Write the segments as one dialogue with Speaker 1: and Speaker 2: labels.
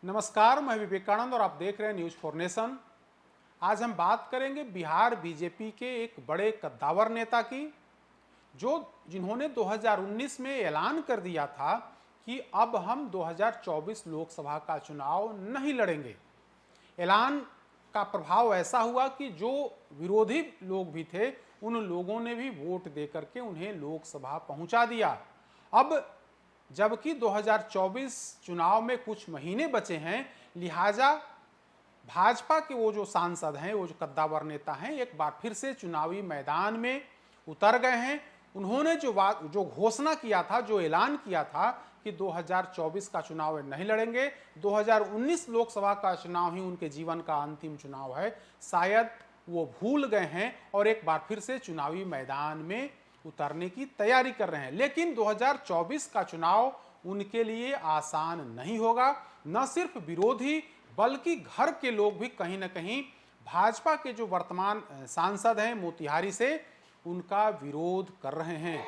Speaker 1: नमस्कार, मैं विवेकानंद और आप देख रहे हैं न्यूज फॉर नेशन। आज हम बात करेंगे बिहार बीजेपी के एक बड़े कद्दावर नेता की, जिन्होंने 2019 में ऐलान कर दिया था कि अब हम 2024 लोकसभा का चुनाव नहीं लड़ेंगे। ऐलान का प्रभाव ऐसा हुआ कि जो विरोधी लोग भी थे उन लोगों ने भी वोट देकर के उन्हें लोकसभा पहुंचा दिया। अब जबकि 2024 चुनाव में कुछ महीने बचे हैं, लिहाजा भाजपा के वो जो सांसद हैं, वो जो कद्दावर नेता हैं, एक बार फिर से चुनावी मैदान में उतर गए हैं। उन्होंने जो घोषणा किया था, जो ऐलान किया था कि 2024 का चुनाव नहीं लड़ेंगे, 2019 लोकसभा का चुनाव ही उनके जीवन का अंतिम चुनाव है, शायद वो भूल गए हैं और एक बार फिर से चुनावी मैदान में उतरने की तैयारी कर रहे हैं। लेकिन 2024 का चुनाव उनके लिए आसान नहीं होगा। न सिर्फ विरोधी बल्कि घर के लोग भी कहीं ना कहीं भाजपा के जो वर्तमान सांसद हैं मोतिहारी से, उनका विरोध कर रहे हैं।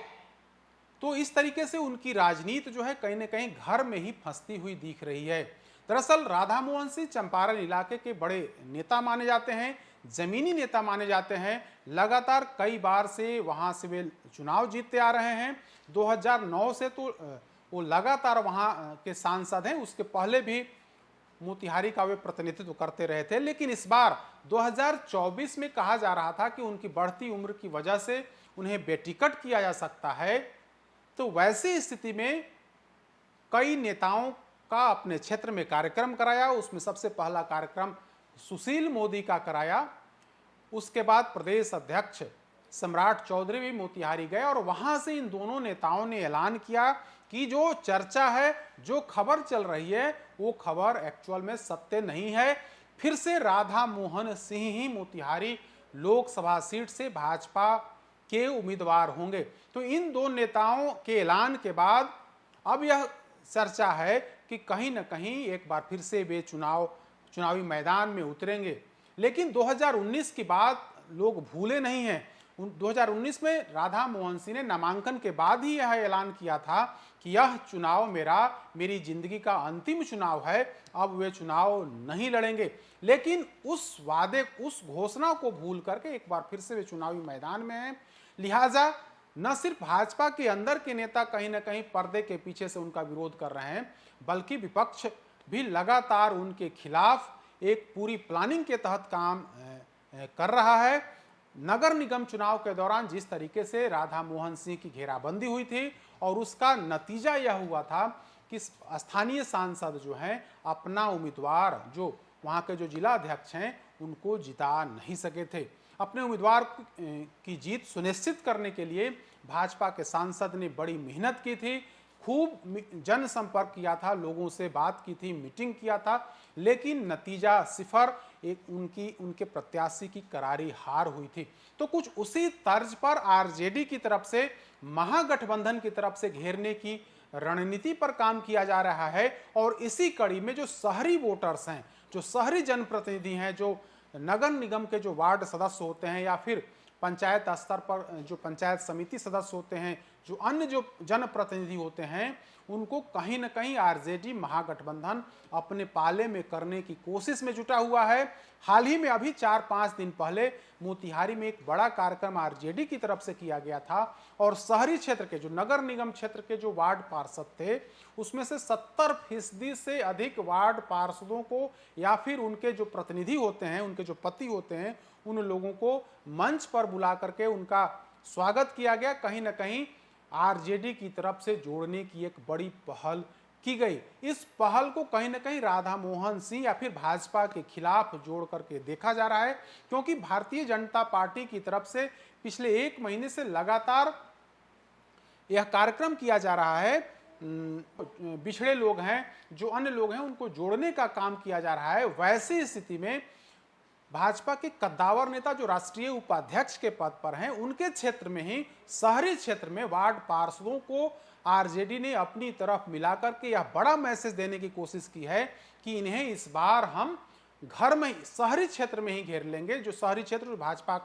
Speaker 1: तो इस तरीके से उनकी राजनीति जो है कहीं ना कहीं घर में ही फंसती हुई दिख रही है। दरअसल राधा मोहन सिंह चंपारण इलाके के बड़े नेता माने जाते हैं, जमीनी नेता माने जाते हैं। लगातार कई बार से वहां से वे चुनाव जीतते आ रहे हैं। 2009 से तो वो लगातार वहां के सांसद हैं, उसके पहले भी मोतिहारी का वे प्रतिनिधित्व करते रहे थे। लेकिन इस बार 2024 में कहा जा रहा था कि उनकी बढ़ती उम्र की वजह से उन्हें बेटिकट किया जा सकता है। तो वैसी स्थिति में कई नेताओं का अपने क्षेत्र में कार्यक्रम कराया। उसमें सबसे पहला कार्यक्रम सुशील मोदी का कराया। उसके बाद प्रदेश अध्यक्ष सम्राट चौधरी भी मोतिहारी गए और वहां से इन दोनों नेताओं ने ऐलान किया कि जो चर्चा है, जो खबर चल रही है, वो खबर एक्चुअल में सत्य नहीं है। फिर से राधा मोहन सिंह ही मोतिहारी लोकसभा सीट से भाजपा के उम्मीदवार होंगे। तो इन दो नेताओं के ऐलान के बाद अब यह चर्चा है कि कहीं ना कहीं एक बार फिर से वे चुनावी मैदान में उतरेंगे। लेकिन 2019 की बात लोग भूले नहीं हैं। 2019 में राधा मोहन सिंह ने नामांकन के बाद ही यह ऐलान किया था कि यह चुनाव मेरी जिंदगी का अंतिम चुनाव है, अब वे चुनाव नहीं लड़ेंगे। लेकिन उस वादे, उस घोषणा को भूल करके एक बार फिर से वे चुनावी मैदान में हैं। लिहाजा न सिर्फ भाजपा के अंदर के नेता कहीं ना कहीं पर्दे के पीछे से उनका विरोध कर रहे हैं, बल्कि विपक्ष भी लगातार उनके खिलाफ एक पूरी प्लानिंग के तहत काम कर रहा है। नगर निगम चुनाव के दौरान जिस तरीके से राधा मोहन सिंह की घेराबंदी हुई थी और उसका नतीजा यह हुआ था कि स्थानीय सांसद जो हैं अपना उम्मीदवार, जो वहाँ के जो जिला अध्यक्ष हैं, उनको जिता नहीं सके थे। अपने उम्मीदवार की जीत सुनिश्चित करने के लिए भाजपा के सांसद ने बड़ी मेहनत की थी, खूब जनसंपर्क किया था, लोगों से बात की थी, मीटिंग किया था, लेकिन नतीजा सिफर, एक उनके प्रत्याशी की करारी हार हुई थी। तो कुछ उसी तर्ज पर आरजेडी की तरफ से, महागठबंधन की तरफ से घेरने की रणनीति पर काम किया जा रहा है। और इसी कड़ी में जो शहरी वोटर्स हैं, जो शहरी जनप्रतिनिधि हैं, जो नगर निगम के जो वार्ड सदस्य होते हैं या फिर पंचायत स्तर पर जो पंचायत समिति सदस्य होते हैं, जो अन्य जो जनप्रतिनिधि होते हैं, उनको कहीं ना कहीं आरजेडी महागठबंधन अपने पाले में करने की कोशिश में जुटा हुआ है। हाल ही में अभी 4-5 दिन पहले मोतिहारी में एक बड़ा कार्यक्रम आरजेडी की तरफ से किया गया था और शहरी क्षेत्र के, जो नगर निगम क्षेत्र के जो वार्ड पार्षद थे, उसमें से 70% से अधिक वार्ड पार्षदों को या फिर उनके जो प्रतिनिधि होते हैं, उनके जो पति होते हैं, उन लोगों को मंच पर बुला करके उनका स्वागत किया गया। कहीं ना कहीं आरजेडी की तरफ से जोड़ने की एक बड़ी पहल की गई। इस पहल को कहीं ना कहीं राधा मोहन सिंह या फिर भाजपा के खिलाफ जोड़ करके देखा जा रहा है, क्योंकि भारतीय जनता पार्टी की तरफ से पिछले 1 महीने से लगातार यह कार्यक्रम किया जा रहा है। बिछड़े लोग हैं, जो अन्य लोग हैं, उनको जोड़ने का काम किया जा रहा है। वैसी स्थिति में भाजपा के कद्दावर नेता जो राष्ट्रीय उपाध्यक्ष के पद पर हैं, उनके क्षेत्र में ही, शहरी क्षेत्र में वार्ड पार्षदों को आरजेडी ने अपनी तरफ मिलाकर के यह बड़ा मैसेज देने की कोशिश की है कि इन्हें इस बार हम घर में, शहरी क्षेत्र में ही घेर लेंगे। जो शहरी क्षेत्र भाजपा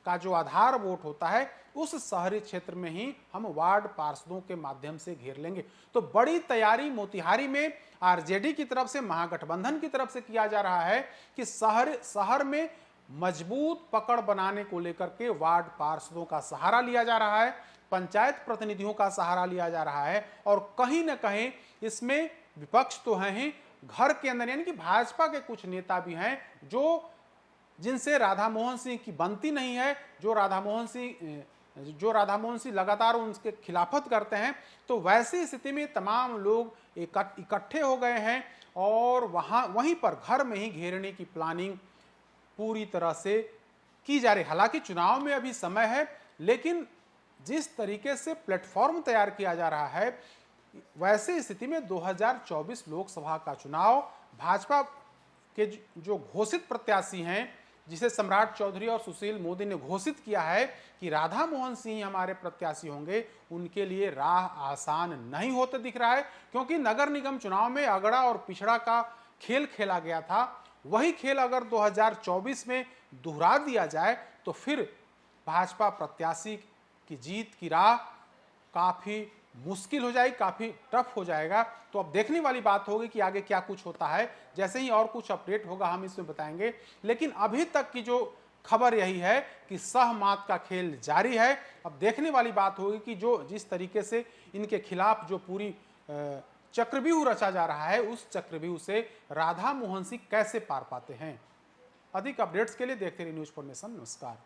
Speaker 1: का जो आधार वोट होता है उस शहरी क्षेत्र में ही हम वार्ड पार्षदों के माध्यम से घेर लेंगे। तो बड़ी तैयारी मोतिहारी में आरजेडी की तरफ से, महागठबंधन की तरफ से किया जा रहा है कि शहर में मजबूत पकड़ बनाने को लेकर के वार्ड पार्षदों का सहारा लिया जा रहा है, पंचायत प्रतिनिधियों का सहारा लिया जा रहा है, और कहीं ना कहीं इसमें विपक्ष तो है ही, घर के अंदर यानी कि भाजपा के कुछ नेता भी हैं जिनसे राधा मोहन सिंह की बनती नहीं है, जो राधा मोहन सिंह लगातार उनके खिलाफत करते हैं। तो वैसी स्थिति में तमाम लोग इकट्ठे हो गए हैं और वहीं पर घर में ही घेरने की प्लानिंग पूरी तरह से की जा रही। हालांकि चुनाव में अभी समय है, लेकिन जिस तरीके से प्लेटफॉर्म तैयार किया जा रहा है, वैसे स्थिति में 2024 लोकसभा का चुनाव भाजपा के जो घोषित प्रत्याशी हैं, जिसे सम्राट चौधरी और सुशील मोदी ने घोषित किया है कि राधा मोहन सिंह हमारे प्रत्याशी होंगे, उनके लिए राह आसान नहीं होते दिख रहा है। क्योंकि नगर निगम चुनाव में अगड़ा और पिछड़ा का खेल खेला गया था, वही खेल अगर 2024 में दोहरा दिया जाए तो फिर भाजपा प्रत्याशी की जीत की राह काफी मुश्किल हो जाएगी, काफी टफ हो जाएगा। तो अब देखने वाली बात होगी कि आगे क्या कुछ होता है। जैसे ही और कुछ अपडेट होगा हम इसमें बताएंगे, लेकिन अभी तक की जो खबर यही है कि सहमात का खेल जारी है। अब देखने वाली बात होगी कि जिस तरीके से इनके खिलाफ जो पूरी चक्रव्यूह रचा जा रहा है, उस चक्रव्यूह से राधा मोहन सिंह कैसे पार पाते हैं। अधिक अपडेट्स के लिए देखते रहिए न्यूज़ फॉर नेशन। नमस्कार।